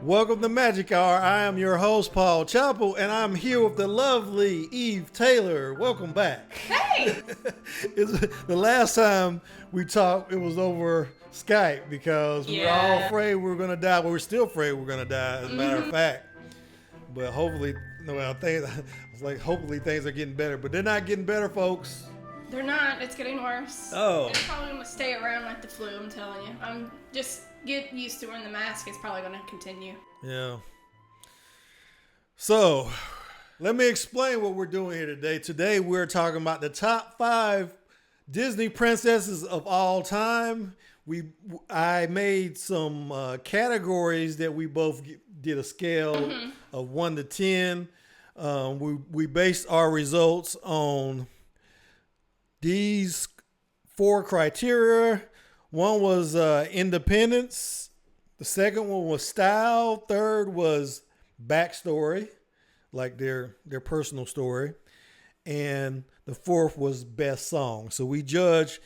Welcome to Magic Hour. I am your host, Paul Chappell, and I'm here with the lovely Eve Taylor. Welcome back. Hey! The last time we talked, it was over Skype because we were all afraid we were going to die. But we're still afraid we're going to die, as a matter of fact. But hopefully, hopefully things are getting better. But they're not getting better, folks. They're not. It's getting worse. Oh. It's probably going to stay around like the flu, I'm telling you. I'm just get used to wearing the mask. It's probably going to continue. Yeah. So, let me explain what we're doing here today. Today, we're talking about the top 5 Disney princesses of all time. I made some categories that we both did a scale of 1 to 10. We based our results on these 4 criteria. One was independence. The second one was style. Third was backstory, like their personal story. And the fourth was best song. So we judged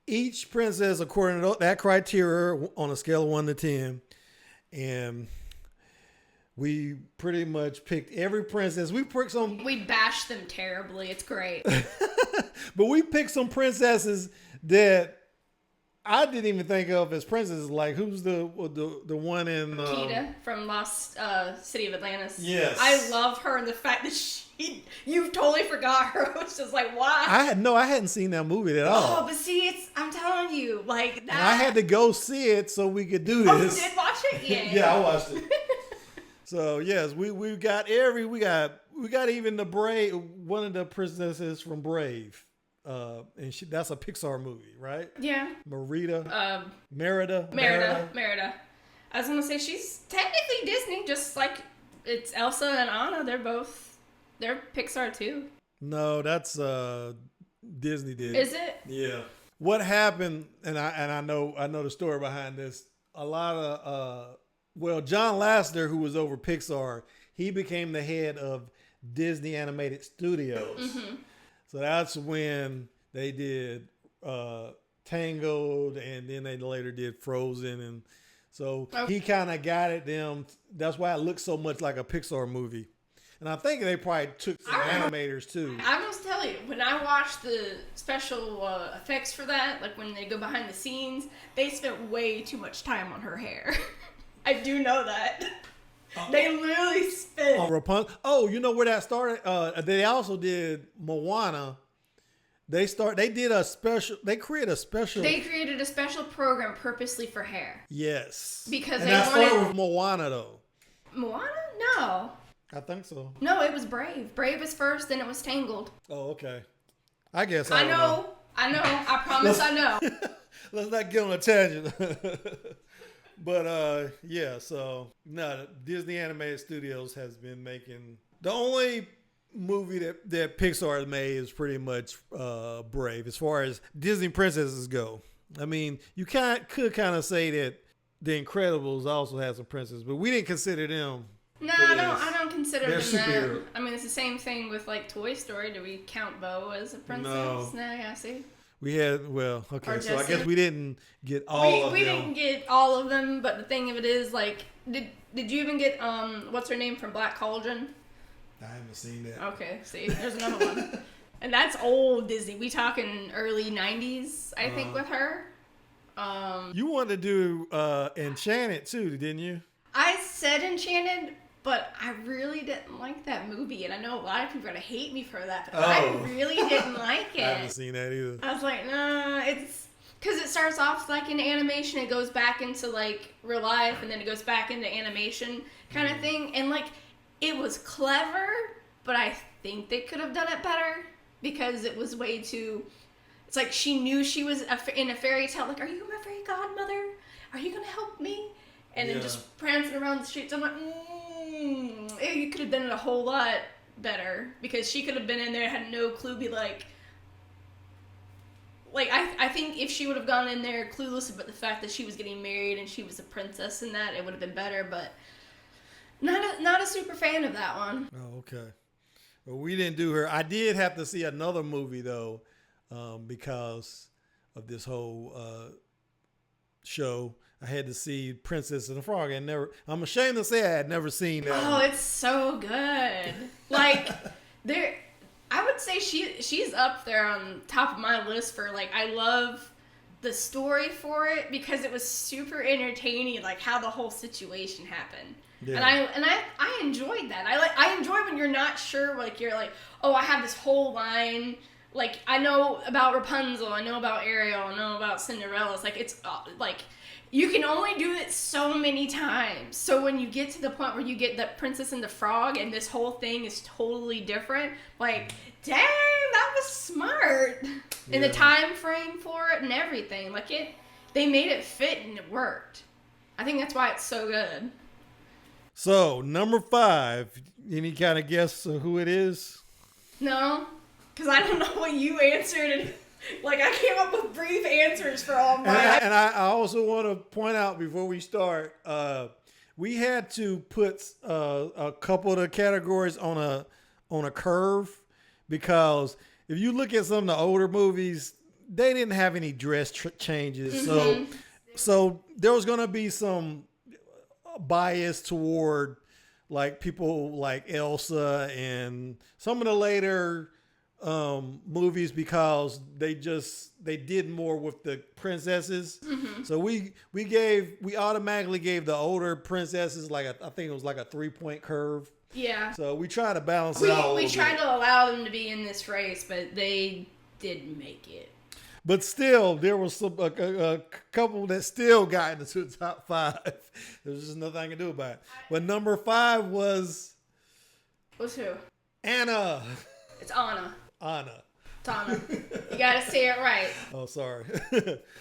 each princess according to that criteria on a scale of 1 to 10. And we pretty much picked every princess. We bashed them terribly. It's great. But we picked some princesses that I didn't even think of as princesses. Like, who's the one in Kita from Lost City of Atlantis. Yes, I love her, and the fact that you totally forgot her. I was just like, why? I hadn't seen that movie at all. Oh, but see, I'm telling you, like that. And I had to go see it so we could do this. Oh, you did watch it? Yeah. Yeah, I watched it. So yes, we got even the Brave, one of the princesses from Brave. And that's a Pixar movie, right? Yeah. Merida. Merida. I was gonna say she's technically Disney, just like it's Elsa and Anna. They're Pixar too. No, that's Disney did. Is it? Yeah. What happened? And I know the story behind this. A lot of John Lasseter, who was over Pixar, he became the head of Disney Animated Studios. Mm-hmm. So that's when they did Tangled, and then they later did Frozen, and so he kind of guided them. That's why it looks so much like a Pixar movie. And I think they probably took some animators too. I must tell you, when I watched the special effects for that, like when they go behind the scenes, they spent way too much time on her hair. I do know that. They literally spent. Rapunzel. Oh, you know where that started? They also did Moana. They created a special program purposely for hair. Yes. Because they started with Moana though. Moana? No. I think so. No, it was Brave. Brave was first, then it was Tangled. Oh, okay. I guess I know. I promise I know. Let's not get on a tangent. But Disney Animated Studios has been making the only movie that Pixar has made is pretty much Brave as far as Disney princesses go. I mean, you could kind of say that The Incredibles also has some princesses, but we didn't consider them. No, I don't consider them superhero. that. I mean, it's the same thing with like Toy Story. Do we count Bo as a princess? No, yeah, see. We had, so I guess we didn't get all of them. We didn't get all of them, but the thing of it is, like, did you even get, what's her name from Black Cauldron? I haven't seen that. Okay, see, there's another one. And that's old Disney. We talking early 90s, I think, with her. You wanted to do Enchanted, too, didn't you? I said Enchanted, but I really didn't like that movie, and I know a lot of people are going to hate me for that, but I really didn't like it. I haven't seen that either. I was like, nah, it's... Because it starts off like in animation, it goes back into like real life, and then it goes back into animation kind of thing, and like, it was clever, but I think they could have done it better, because it was way too... It's like she knew she was in a fairy tale, like, are you my fairy godmother? Are you going to help me? And then just prancing around the streets. I'm like, you could have done it a whole lot better, because she could have been in there, had no clue, be like I think if she would have gone in there clueless about the fact that she was getting married and she was a princess and that, it would have been better, but not a super fan of that one. Oh, okay. Well, we didn't do her. I did have to see another movie though, because of this whole show, I had to see Princess and the Frog. I'm ashamed to say I had never seen that. Oh, it's so good. Like, I would say she's up there on top of my list for, like, I love the story for it because it was super entertaining, like how the whole situation happened. Yeah. And I enjoyed that. I enjoy when you're not sure, like you're like, oh, I have this whole line. Like, I know about Rapunzel, I know about Ariel, I know about Cinderella. It's like, it's like, you can only do it so many times. So when you get to the point where you get the Princess and the Frog and this whole thing is totally different, like, dang, that was smart. Yeah. And the time frame for it and everything, like they made it fit and it worked. I think that's why it's so good. So, number 5, any kind of guess who it is? No. Because I don't know what you answered. And, like, I came up with brief answers for all mine. And I also want to point out before we start, we had to put a couple of the categories on a curve because if you look at some of the older movies, they didn't have any dress changes. Mm-hmm. So there was going to be some bias toward, like, people like Elsa and some of the later movies because they did more with the princesses. Mm-hmm. So we automatically gave the older princesses I think it was like a 3-point curve. Yeah. So we try to balance it out. We tried to allow them to be in this race, but they didn't make it. But still, there was a couple that still got into the top 5. There's just nothing I can do about it. But number 5 was... What's who? Anna. It's Anna. Anna. It's Anna. You gotta say it right. Oh, sorry.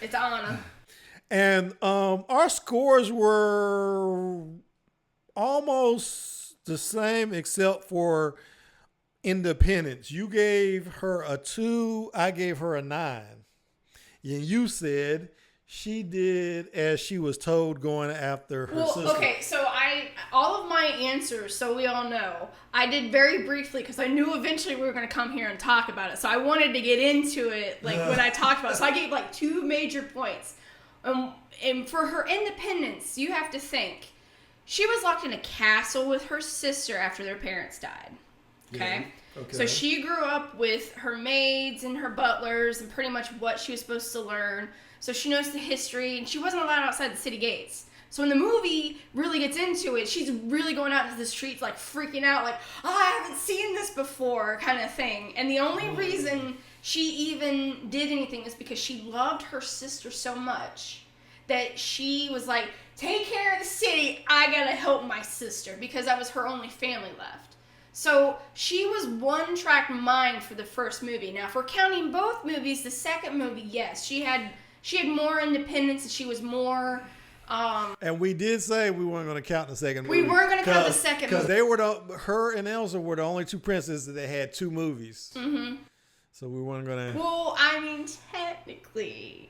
It's Anna. And our scores were almost the same except for independence. You gave her a 2. I gave her a 9. And you said she did as she was told going after her sister. Okay, so all of my answers, so we all know, I did very briefly because I knew eventually we were going to come here and talk about it. So I wanted to get into it, like, when I talked about it. So I gave, like, 2 major points. And for her independence, you have to think, she was locked in a castle with her sister after their parents died. Okay? Yeah. Okay. So she grew up with her maids and her butlers and pretty much what she was supposed to learn. So she knows the history, and she wasn't allowed outside the city gates. So when the movie really gets into it, she's really going out into the streets, like, freaking out, like, oh, I haven't seen this before, kind of thing. And the only reason she even did anything is because she loved her sister so much that she was like, take care of the city, I gotta help my sister, because that was her only family left. So she was one-track mind for the first movie. Now, if we're counting both movies, the second movie, yes, she had more independence and she was more... and we did say we weren't going to count the second movie. We weren't going to count the second movie. Because her and Elsa were the only 2 princesses that had 2 movies. Mm-hmm. So we weren't going to... Well, I mean, technically,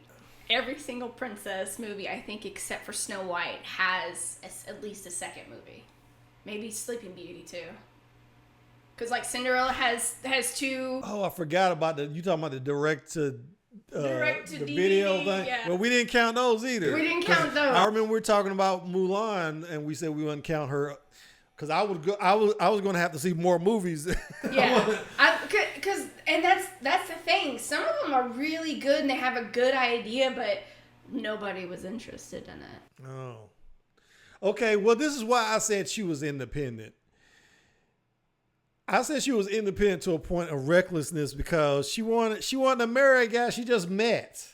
every single princess movie, I think, except for Snow White, has at least a second movie. Maybe Sleeping Beauty, too. Because, like, Cinderella has 2... Oh, I forgot about you talking about the direct to DVD, video thing. Yeah. Well, we didn't count those either. We didn't count those. I remember we were talking about Mulan, and we said we wouldn't count her because I was going to have to see more movies. Yeah, and that's the thing. Some of them are really good and they have a good idea, but nobody was interested in it. Oh, okay. Well, this is why I said she was independent. I said she was independent to a point of recklessness because she wanted to marry a guy she just met.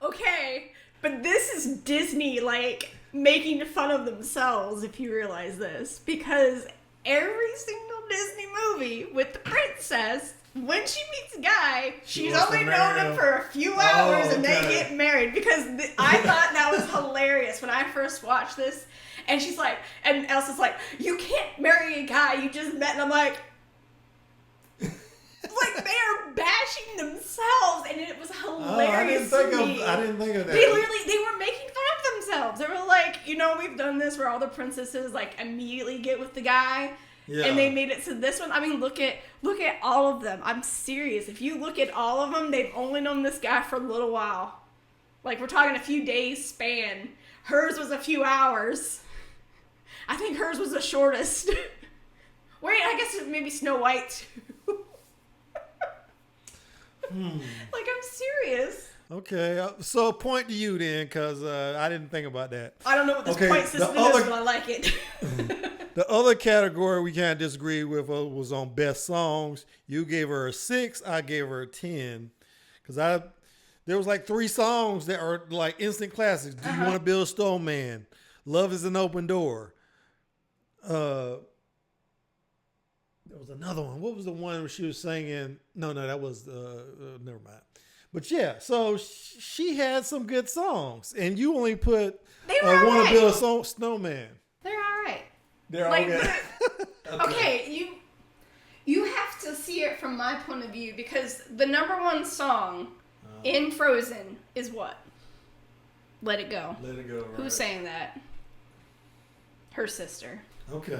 Okay, but this is Disney, like, making fun of themselves, if you realize this, because every single Disney movie with the princess, when she meets a guy, she's only known him for a few hours and they get married, because I thought that was hilarious when I first watched this. And she's like, and Elsa's like, you can't marry a guy you just met. And I'm like they're bashing themselves, and it was hilarious to me. I didn't think of that. They were making fun of themselves. They were like, we've done this where all the princesses, like, immediately get with the guy. Yeah. And they made it to this one. I mean, look at all of them. I'm serious. If you look at all of them, they've only known this guy for a little while. Like, we're talking a few days span. Hers was a few hours. I think hers was the shortest. Wait, I guess maybe Snow White too. Like, I'm serious. Okay, so point to you then, because I didn't think about that. I don't know what this point system is, but I like it. The other category we can't disagree with was on best songs. You gave her a 6, I gave her a 10. Because there was like 3 songs that are like instant classics. Do You Want to Build a Snowman? Love is an Open Door. There was another one. What was the one where she was singing? No, that was, never mind. But yeah, so she had some good songs. And you only put Want to Build a Snowman. They're all right. They're all right. Okay, you have to see it from my point of view, because the number one song in Frozen is what? Let It Go. Let It Go, right. Who's saying that? Her sister. Okay.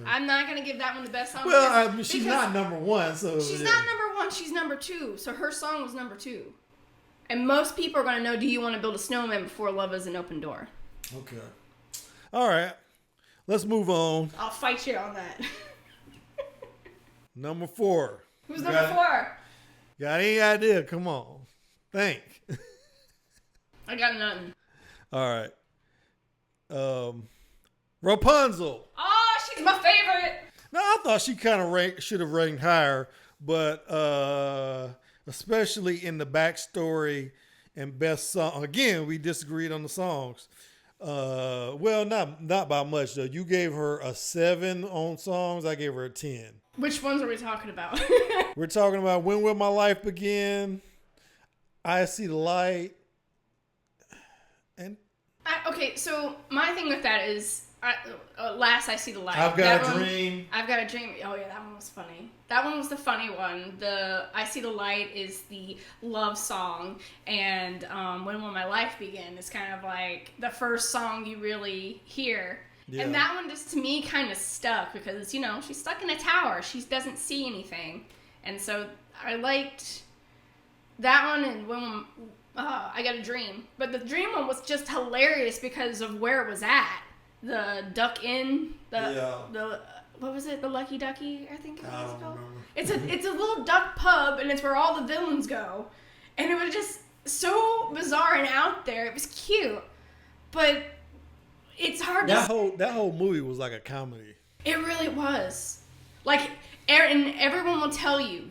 I'm not going to give that one the best song. Well, she's not number 1, so... She's not number 1, she's number 2. So her song was number 2. And most people are going to know Do You Want to Build a Snowman before Love is an Open Door. Okay. All right. Let's move on. I'll fight you on that. Number 4. Who's number 4? Got any idea? Come on. Think. I got nothing. All right. Rapunzel. Oh, she's my favorite. Now, I thought she kind of should have ranked higher, but especially in the backstory and best song. Again, we disagreed on the songs. Well, not by much though. You gave her a 7 on songs. I gave her a 10. Which ones are we talking about? We're talking about When Will My Life Begin, I See the Light, and okay. So my thing with that is, last I See the Light. I've Got a Dream. I've Got a Dream. Oh yeah, that one was funny. That one was the funny one. The I See the Light is the love song, and When Will My Life Begin is kind of like the first song you really hear. Yeah. And that one just to me kind of stuck because, she's stuck in a tower. She doesn't see anything. And so I liked that one and when I Got a Dream. But the dream one was just hilarious because of where it was at. The Duck Inn, the what was it? The Lucky Ducky, I think it was called. It's a little duck pub, and it's where all the villains go. And it was just so bizarre and out there. It was cute, but it's hard that whole movie was like a comedy. It really was. Like, and everyone will tell you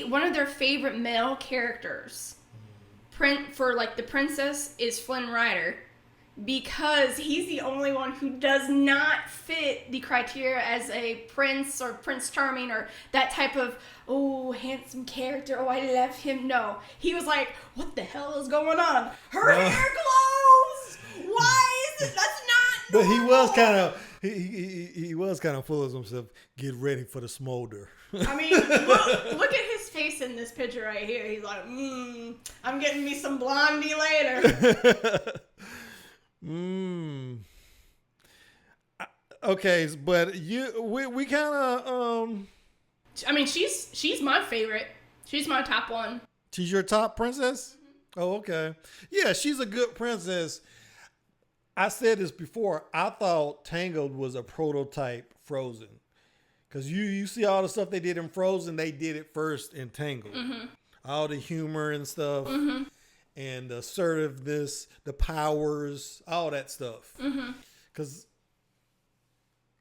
one of their favorite male characters, for like the princess, is Flynn Rider. Because he's the only one who does not fit the criteria as a prince or Prince Charming or that type of, handsome character, I love him. No. He was like, what the hell is going on? Her hair glows! Why is it? That's not normal. But he was kind of full of himself. Get ready for the smolder. I mean, look at his face in this picture right here. He's like, I'm getting me some Blondie later. Okay, but we kind of I mean, she's my favorite. She's my top one. She's your top princess? Mm-hmm. Oh, okay. Yeah, she's a good princess. I said this before. I thought Tangled was a prototype Frozen. Because you see all the stuff they did in Frozen, they did it first in Tangled. Mm-hmm. All the humor and stuff. Mm-hmm. And the assertiveness, the powers, all that stuff. Because,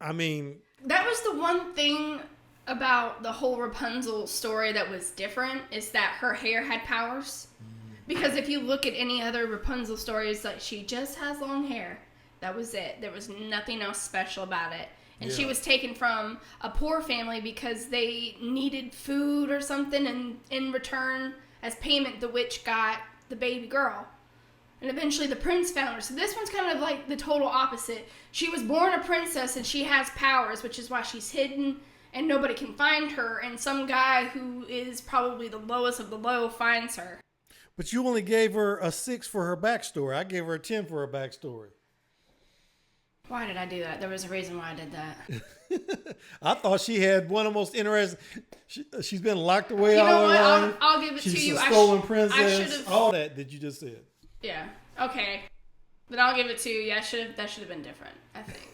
I mean... That was the one thing about the whole Rapunzel story that was different, is that her hair had powers. Because if you look at any other Rapunzel stories, like, she just has long hair. That was it. There was nothing else special about it. And she was taken from a poor family because they needed food or something, and in return, as payment, the witch got the baby girl. And eventually the prince found her. So this one's kind of like the total opposite. She was born a princess and she has powers, which is why she's hidden and nobody can find her. And some guy who is probably the lowest of the low finds her. But you only gave her a 6 for her backstory. I gave her a 10 for her backstory. Why did I do that? There was a reason why I did that. I thought she had one of the most interesting... She's been locked away all her life. I'll give it She's to you. She's a stolen princess. All that you just said. Yeah. Okay. Then I'll give it to you. Yeah, that should have been different, I think.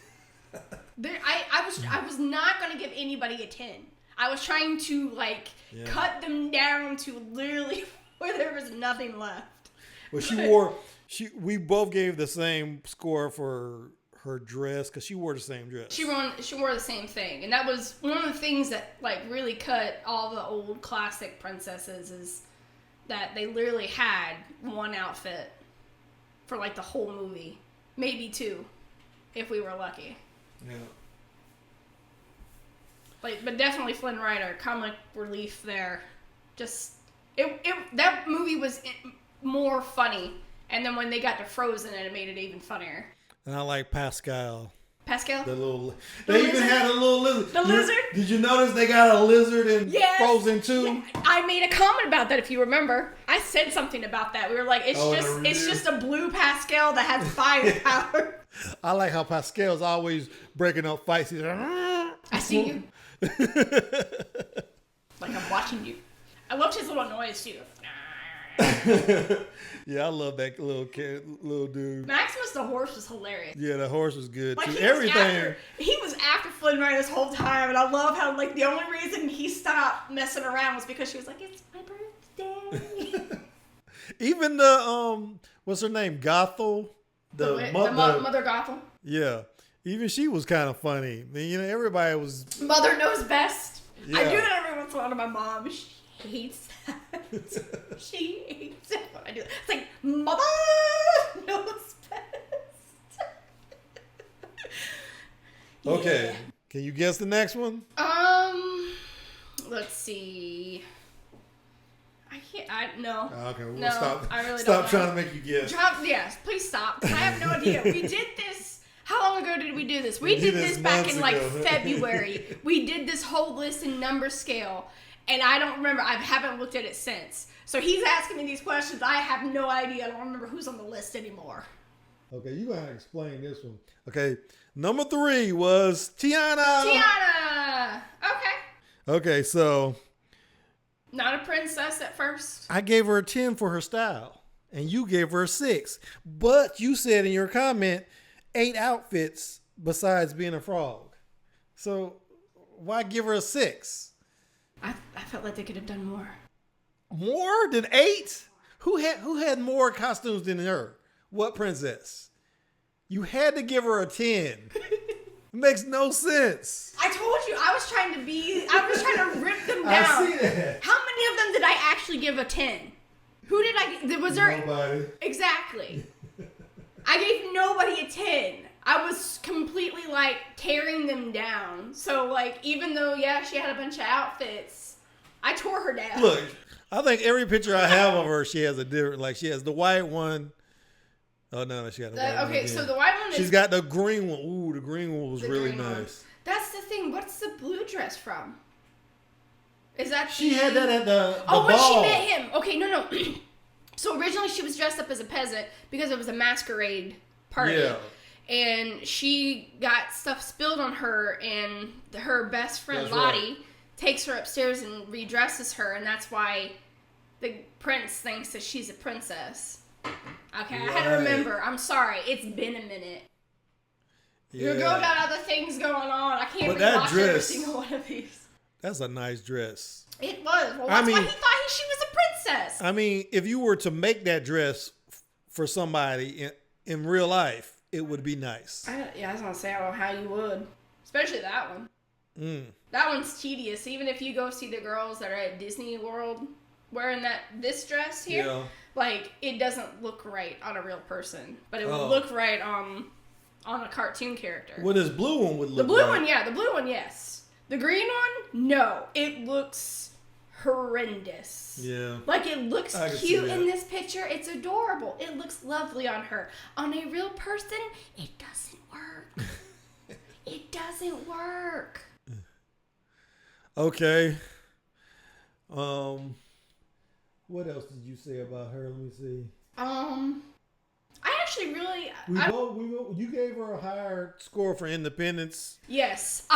I was not gonna give anybody a 10. I was trying to cut them down to literally where there was nothing left. Well, we both gave the same score for her dress because she wore the same dress. She wore the same thing, and that was one of the things that really cut all the old classic princesses is that they literally had one outfit for the whole movie, maybe two, if we were lucky. Yeah. But definitely Flynn Rider, comic relief there. Just that movie was more funny, and then when they got to Frozen, it made it even funnier. And I like Pascal. Pascal? They even had a little lizard. The lizard? Did you notice they got a lizard in Frozen 2? Yeah. I made a comment about that, if you remember. I said something about that. We were like, it's just a blue Pascal that has fire power. I like how Pascal's always breaking up fights. He's like, I see you. Like I'm watching you. I loved his little noise too. Yeah, I love that little dude. Maximus the horse was hilarious. Yeah, the horse was good too. He was after Flynn Rider this whole time, and I love how the only reason he stopped messing around was because she was like, "It's my birthday." Even the what's her name, Gothel, the Mother Gothel. Yeah, even she was kind of funny. I mean, everybody was. Mother knows best. Yeah. I do that every once in a while to my mom. She hates that. She hates it when I do that. It's like, Mother knows best. Okay. Yeah. Can you guess the next one? Let's see. No. Okay, we'll no, stop. I really Stop don't trying to make you guess. Yes, please stop. I have no idea. We did this. How long ago did we do this? We did this back in February. We did this whole list in number scale, and I don't remember. I haven't looked at it since. So he's asking me these questions. I have no idea. I don't remember who's on the list anymore. Okay, you gotta explain this one. Okay, number 3 was Tiana. Tiana. Okay, so not a princess at first. I gave her a 10 for her style, and you gave her a 6. But you said in your comment 8 outfits besides being a frog. So why give her a 6? I felt like they could have done more. More than 8? Who had more costumes than her? What princess? You had to give her a 10. It makes no sense. I told you I was trying to rip them down. I see that. How many of them did I actually give a 10? Who did I? Was there? Nobody. Exactly. I gave nobody a 10. I was completely tearing them down. So even though she had a bunch of outfits, I tore her down. Look, I think every picture I have of her, she has a different. She has the white one. Oh no, she got the white one. Okay, so the white one is. She's got the green one. Ooh, the green one was really nice. That's the thing. What's the blue dress from? Is that she had that at the ball. When she met him. Okay, no. So originally she was dressed up as a peasant because it was a masquerade party. Yeah. And she got stuff spilled on her, and her best friend Lottie takes her upstairs and redresses her, and that's why the prince thinks that she's a princess. Okay, I had to remember. I'm sorry. It's been a minute. Yeah. Your girl got other things going on. I can't rewatch every single one of these. That's a nice dress. It was. Well, that's why he thought she was a princess. I mean, if you were to make that dress for somebody in real life, it would be nice. I was going to say, I don't know how you would. Especially that one. That one's tedious. Even if you go see the girls that are at Disney World wearing this dress here, it doesn't look right on a real person. But it would look right on a cartoon character. Well, this blue one would look The blue one, the blue one, yes. The green one, no. It looks horrendous. Yeah. It looks cute in this picture. It's adorable. It looks lovely on her. On a real person, it doesn't work. It doesn't work. Okay. What else did you say about her? Let me see. I actually really. You gave her a higher score for independence. Yes,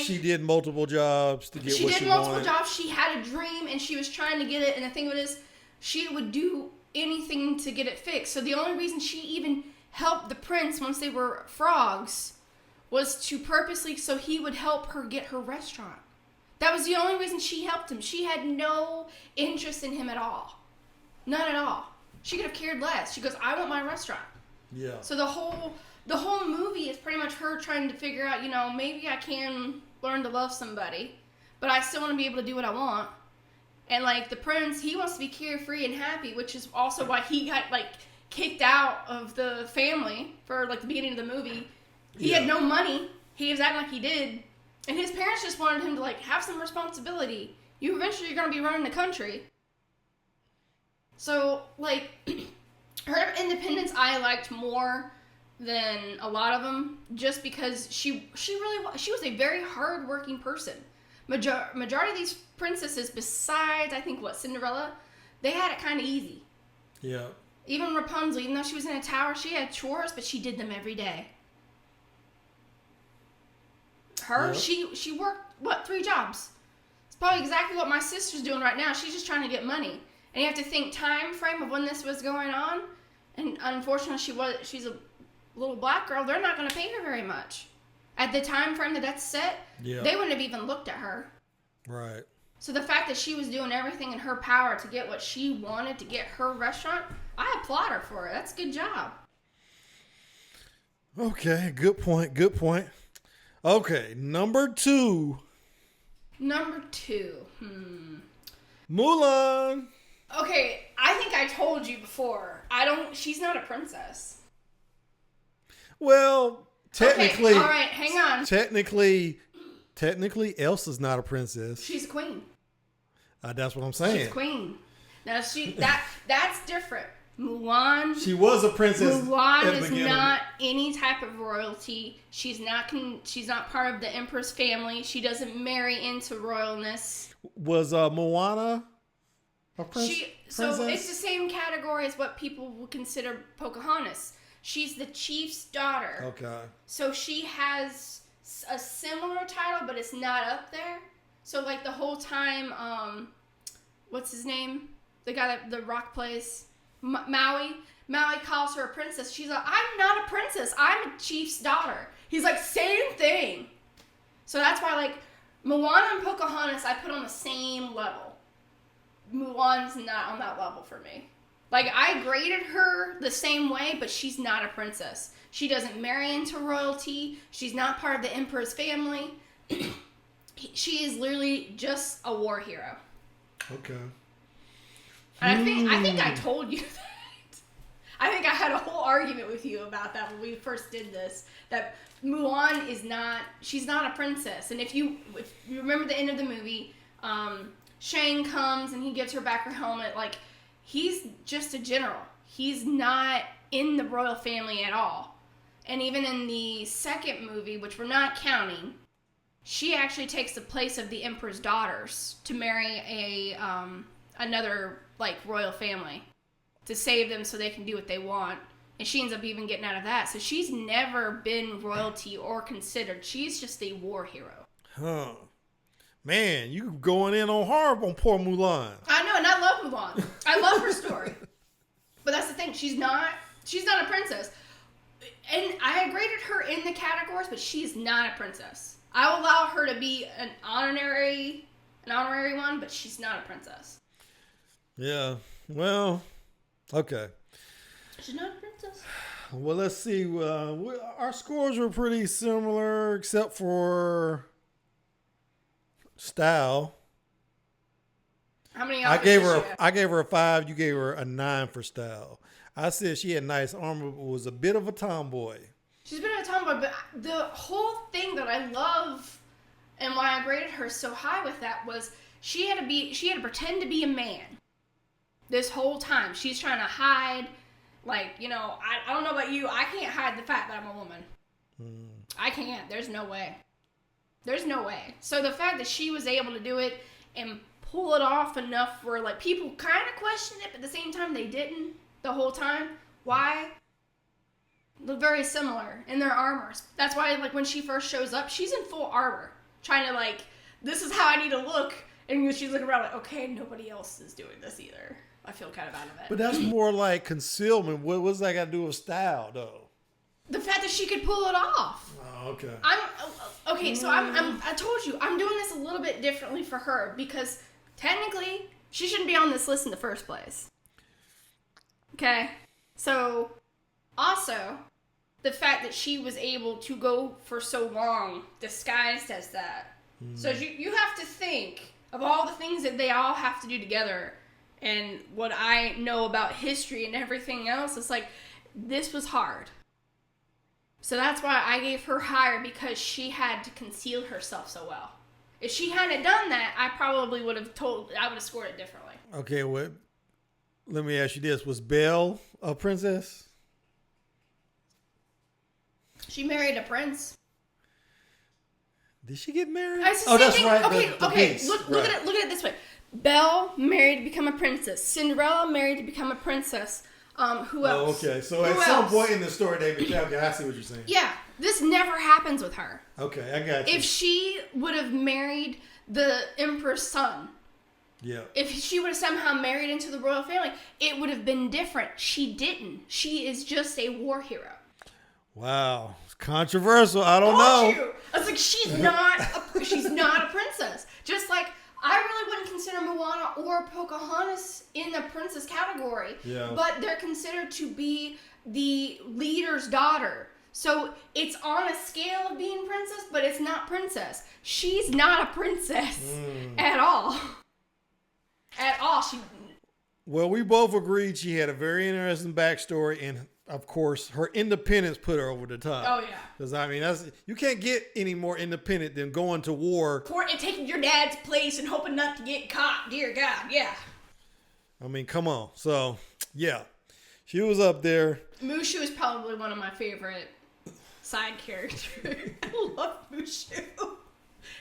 She did multiple jobs to get what she wanted. She did multiple jobs. She had a dream and she was trying to get it. And the thing of it is, she would do anything to get it fixed. So the only reason she even helped the prince once they were frogs was to purposely so he would help her get her restaurant. That was the only reason she helped him. She had no interest in him at all. None at all. She could have cared less. She goes, I want my restaurant. Yeah. So the whole movie is pretty much her trying to figure out, maybe I can learn to love somebody, but I still want to be able to do what I want. And, like, the prince, he wants to be carefree and happy, which is also why he got, like, kicked out of the family for, like, the beginning of the movie. He had no money. He was acting like he did. And his parents just wanted him to, like, have some responsibility. You eventually are going to be running the country. So, like, her independence I liked more than a lot of them, just because she was a very hard-working person. Majority of these princesses, besides, I think, Cinderella, they had it kind of easy. Yeah. Even Rapunzel, even though she was in a tower, she had chores, but she did them every day. Her, she worked, 3 jobs? It's probably exactly what my sister's doing right now. She's just trying to get money. And you have to think time frame of when this was going on. And unfortunately, she's a little black girl. They're not going to pay her very much. At the time frame that's set, they wouldn't have even looked at her. Right. So the fact that she was doing everything in her power to get what she wanted to get her restaurant, I applaud her for it. That's a good job. Okay, good point. Okay, number 2. Mulan. Okay, I think I told you before. She's not a princess. Well, technically. Okay, all right, hang on. Technically, Elsa's not a princess. She's a queen. That's what I'm saying. She's a queen. Now, that's different. Mulan. She was a princess. Mulan is not any type of royalty. She's not part of the Empress family. She doesn't marry into royalness. Was Moana a princess? So it's the same category as what people would consider Pocahontas. She's the chief's daughter. Okay. So she has a similar title, but it's not up there. So, like, the whole time, what's his name? The guy that The Rock plays, Maui calls her a princess. She's like, I'm not a princess. I'm a chief's daughter. He's like, same thing. So that's why, like, Moana and Pocahontas, I put on the same level. Mulan's not on that level for me. Like, I graded her the same way, but she's not a princess. She doesn't marry into royalty. She's not part of the Emperor's family. She is literally just a war hero. Okay. And I think I told you that. I think I had a whole argument with you about that when we first did this. That Mulan she's not a princess. And if you remember the end of the movie, Shang comes and he gives her back her helmet. Like, he's just a general. He's not in the royal family at all. And even in the second movie, which we're not counting, she actually takes the place of the Emperor's daughters to marry another, like, royal family to save them so they can do what they want. And she ends up even getting out of that. So she's never been royalty or considered. She's just a war hero. Huh. Man, you going in on hard on poor Mulan. I know, and I love Mulan. I love her story. But that's the thing. She's not a princess. And I graded her in the categories, but she's not a princess. I'll allow her to be an honorary one, but she's not a princess. Yeah. Well, okay. She's not a princess. Well, let's see. Our scores were pretty similar, except for style. How many? I gave her a 5. You gave her a 9 for style. I said she had nice armor, but was a bit of a tomboy. She's been a tomboy, but the whole thing that I love and why I graded her so high with that was she had to pretend to be a man this whole time. She's trying to hide, like, I don't know about you, I can't hide the fact that I'm a woman. I can't. There's no way. So the fact that she was able to do it and pull it off enough where, like, people kind of questioned it, but at the same time they didn't the whole time. Why? Look very similar in their armors. That's why, like, when she first shows up, she's in full armor, trying to, like, this is how I need to look, and she's looking around like, okay, nobody else is doing this either. I feel kind of out of it. But that's more like concealment. What's that got to do with style, though? The fact that she could pull it off. Oh, okay. I told you, I'm doing this a little bit differently for her because technically she shouldn't be on this list in the first place. Okay? So, also, the fact that she was able to go for so long disguised as that. So you have to think of all the things that they all have to do together and what I know about history and everything else. It's like, this was hard. So that's why I gave her higher, because she had to conceal herself so well. If she hadn't done that, I probably would have scored it differently. Okay, let me ask you this. Was Belle a princess? She married a prince. Did she get married? That's right. Okay. Beast. Look at it this way. Belle married to become a princess. Cinderella married to become a princess. Who else? Oh, okay. So at some point in the story, okay, I see what you're saying. Yeah, this never happens with her. Okay, I got you. If she would have married the emperor's son, if she would have somehow married into the royal family, it would have been different. She didn't. She is just a war hero. Wow, it's controversial. I don't know. I was like, she's not a princess. Just like, I really wouldn't consider Moana or Pocahontas in the princess category. Yeah. But they're considered to be the leader's daughter. So it's on a scale of being princess, but it's not princess. She's not a princess at all. At all. Well, we both agreed she had a very interesting backstory, and of course, her independence put her over the top. Oh, yeah. Because, I mean, you can't get any more independent than going to war. And taking your dad's place and hoping not to get caught. Dear God, yeah. I mean, come on. So, yeah. She was up there. Mushu is probably one of my favorite side characters. I love Mushu.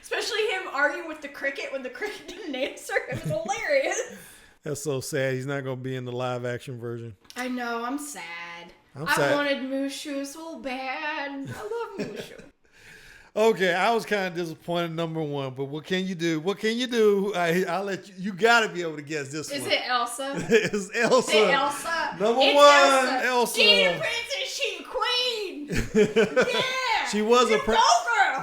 Especially him arguing with the cricket when the cricket didn't answer. It was hilarious. That's so sad. He's not going to be in the live action version. I know. I'm sad. I'm sad. I wanted Mushu so bad. I love Mushu. Okay, I was kind of disappointed in number one, but what can you do? What can you do? I'll let you. You got to be able to guess this one. Is it Elsa? It's Elsa. Is it Elsa? Number it's one, Elsa. She the princess, she queen. Yeah. She was a princess.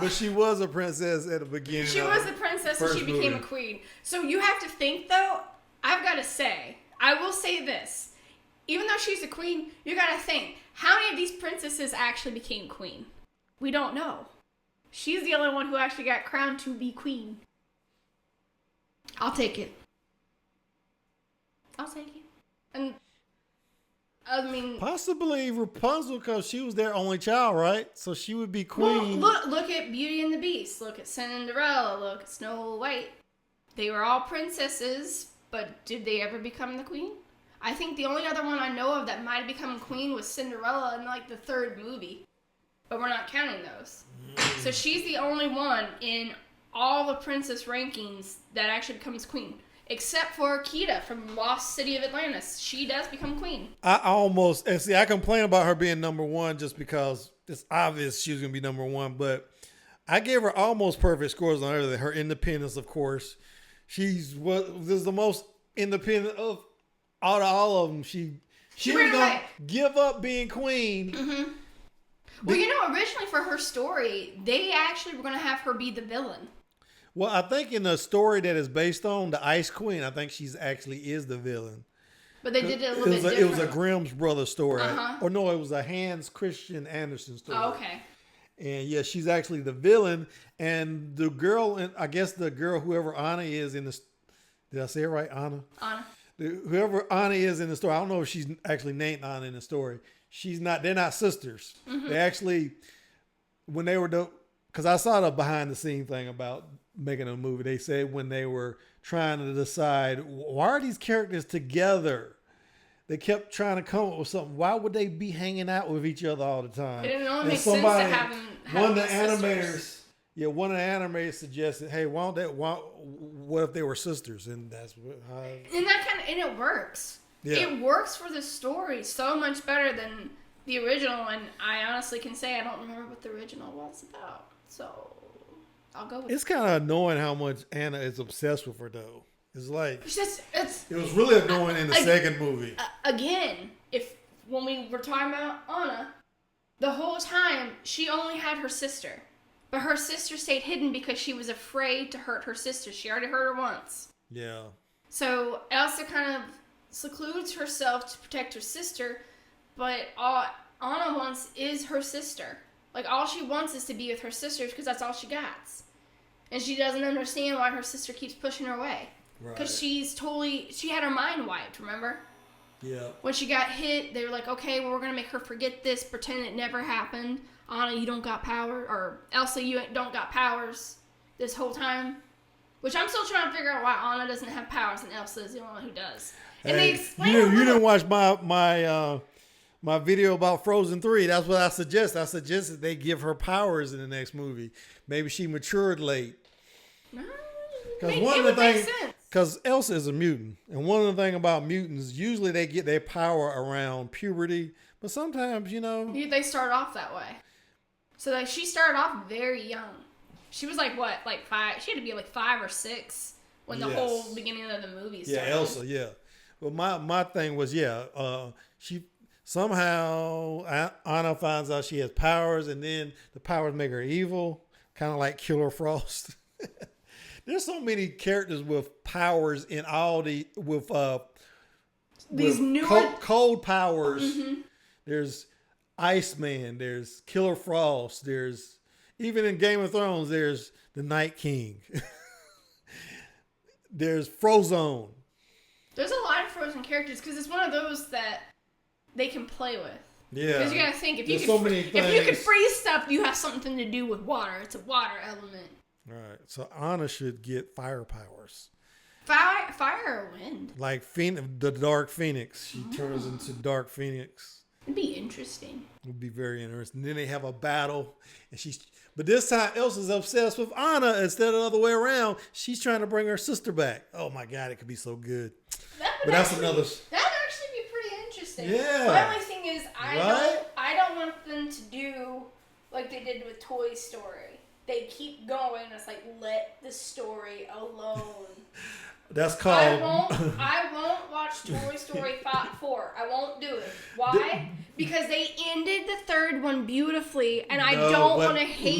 But she was a princess at the beginning. She was a princess and she became a queen. So you have to think, though, I've got to say, I will say this. Even though she's a queen, you got to think, how many of these princesses actually became queen? We don't know. She's the only one who actually got crowned to be queen. I'll take it. And, I mean... Possibly Rapunzel, because she was their only child, right? So she would be queen. Well, look at Beauty and the Beast. Look at Cinderella. Look at Snow White. They were all princesses, but did they ever become the queen? I think the only other one I know of that might have become queen was Cinderella in like the third movie. But we're not counting those. So she's the only one in all the princess rankings that actually becomes queen. Except for Kita from Lost City of Atlantis. She does become queen. I complain about her being number one just because it's obvious she was going to be number one. But I gave her almost perfect scores on everything. Her independence, of course. This is the most independent of all of them. She was going to give up being queen. Mm-hmm. Well, originally for her story, they actually were going to have her be the villain. Well, I think in the story that is based on the Ice Queen, I think she's actually is the villain. But they did it a little bit different. It was a Grimm's Brothers story. Uh-huh. Or no, it was a Hans Christian Andersen story. Oh, okay. And yeah, she's actually the villain. And the girl, and I guess the girl, whoever Anna is in the... Did I say it right? Anna? Anna. Whoever Anna is in the story, I don't know if she's actually named Anna in the story. They're not sisters. Mm-hmm. They actually, when they were, because I saw the behind the scene thing about making a movie, they said when they were trying to decide, why are these characters together? They kept trying to come up with something. Why would they be hanging out with each other all the time? It didn't only make sense to have them one of the animators. Yeah, one of the animators suggested, "Hey, what if they were sisters?" And that's what. And it works. Yeah. It works for the story so much better than the original. And I honestly can say I don't remember what the original was about. So I'll go with it. It's kind of annoying how much Anna is obsessed with her, though. It's like it's it was really annoying in the second movie. Again, when we were talking about Anna, the whole time she only had her sister, but her sister stayed hidden because she was afraid to hurt her sister. She already hurt her once. Yeah. So Elsa kind of secludes herself to protect her sister, but all Anna wants is her sister. Like, all she wants is to be with her sisters because that's all she got. And she doesn't understand why her sister keeps pushing her away. Because she had her mind wiped, remember? Yeah. When she got hit, they were like, okay, well, we're going to make her forget this, pretend it never happened. Anna, you don't got power. Or Elsa, you don't got powers this whole time. Which I'm still trying to figure out why Anna doesn't have powers and Elsa is the only one who does. And they explain you didn't watch my video about Frozen 3. That's what I suggest. I suggested they give her powers in the next movie. Maybe she matured late. Because one of the things, because Elsa is a mutant, and one of the things about mutants, usually they get their power around puberty, but sometimes, they start off that way. So she started off very young. She was like 5? She had to be like 5 or 6 when the whole beginning of the movie started. Yeah, Elsa. Yeah. Well, my thing was she somehow Anna finds out she has powers, and then the powers make her evil, kind of like Killer Frost. There's so many characters with powers in all these new cold powers. Mm-hmm. There's Iceman. There's Killer Frost. There's even in Game of Thrones. There's the Night King. There's Frozone. There's a lot of Frozen characters because it's one of those that they can play with. Yeah. Because you gotta think if you could freeze stuff, you have something to do with water. It's a water element. All right. So Anna should get fire powers. Fire or wind? Like the Dark Phoenix. She turns into Dark Phoenix. It'd be interesting. It'd be very interesting. Then they have a battle, and but this time Elsa's obsessed with Anna instead of the other way around. She's trying to bring her sister back. Oh my God, it could be so good. That'd actually be pretty interesting. Yeah. The only thing is, I don't want them to do like they did with Toy Story. They keep going. It's like, let the story alone. That's called. I won't watch Toy Story 4. I won't do it. Why? Because they ended the third one beautifully, and I don't want to hate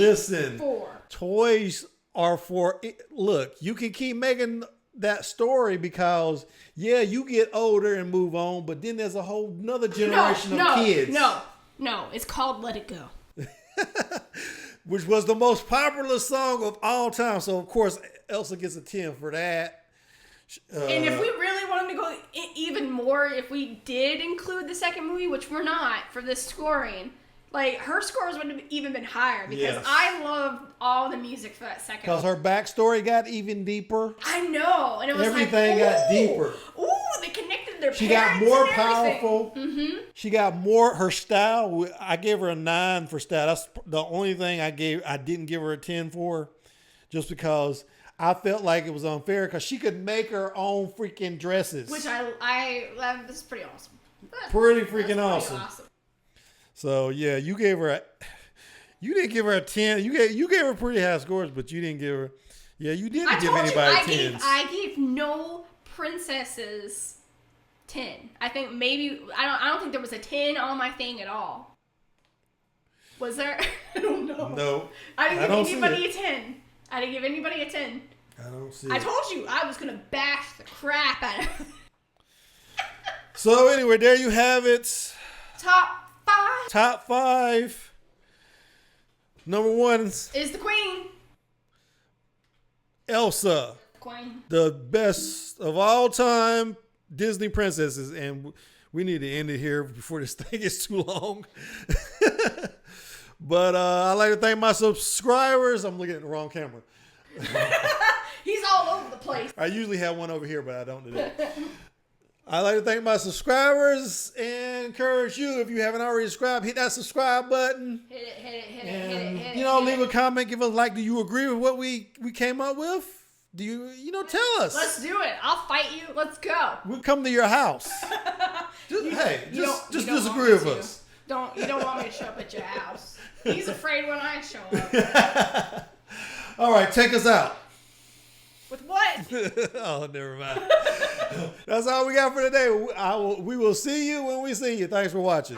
4. Toys are for. Look, you can keep making that story because you get older and move on, but then there's a whole another generation of kids. No, it's called Let It Go. Which was the most popular song of all time. So, of course, Elsa gets a 10 for that. And if we really wanted to go even more, if we did include the second movie, which we're not for this scoring, like, her scores would have even been higher because I loved all the music for that second. Because her backstory got even deeper. I know. And it was everything got deeper. Ooh, they connected their She parents got more and powerful. Mm-hmm. She got more, her style. I gave her a 9 for style. That's the only thing I didn't give her a 10 for, just because I felt like it was unfair because she could make her own freaking dresses. Which I love. This is pretty awesome. Pretty freaking awesome. So yeah, you didn't give her a 10. You gave her pretty high scores, but you didn't give her. Yeah, you didn't give anybody 10s. I gave no princesses 10. I think maybe I don't think there was a 10 on my thing at all. Was there? I don't know. No. I didn't give anybody a 10. I didn't give anybody a 10. I don't see I told you I was gonna bash the crap out of it. So anyway, there you have it. Top 5. Number 1 is the Queen. Elsa. Queen. The best of all time Disney princesses. And we need to end it here before this thing gets too long. But I'd like to thank my subscribers. I'm looking at the wrong camera. He's all over the place. I usually have one over here, but I don't do that. I'd like to thank my subscribers and encourage you, if you haven't already subscribed, hit that subscribe button. Hit it. And, leave a comment, give us a like. Do you agree with what we came up with? Do you tell us? Let's do it. I'll fight you. Let's go. We'll come to your house. Just disagree with us. You don't want me to show up at your house. He's afraid when I show up. All right, take us out. With what? Oh, never mind. That's all we got for today. We will see you when we see you. Thanks for watching.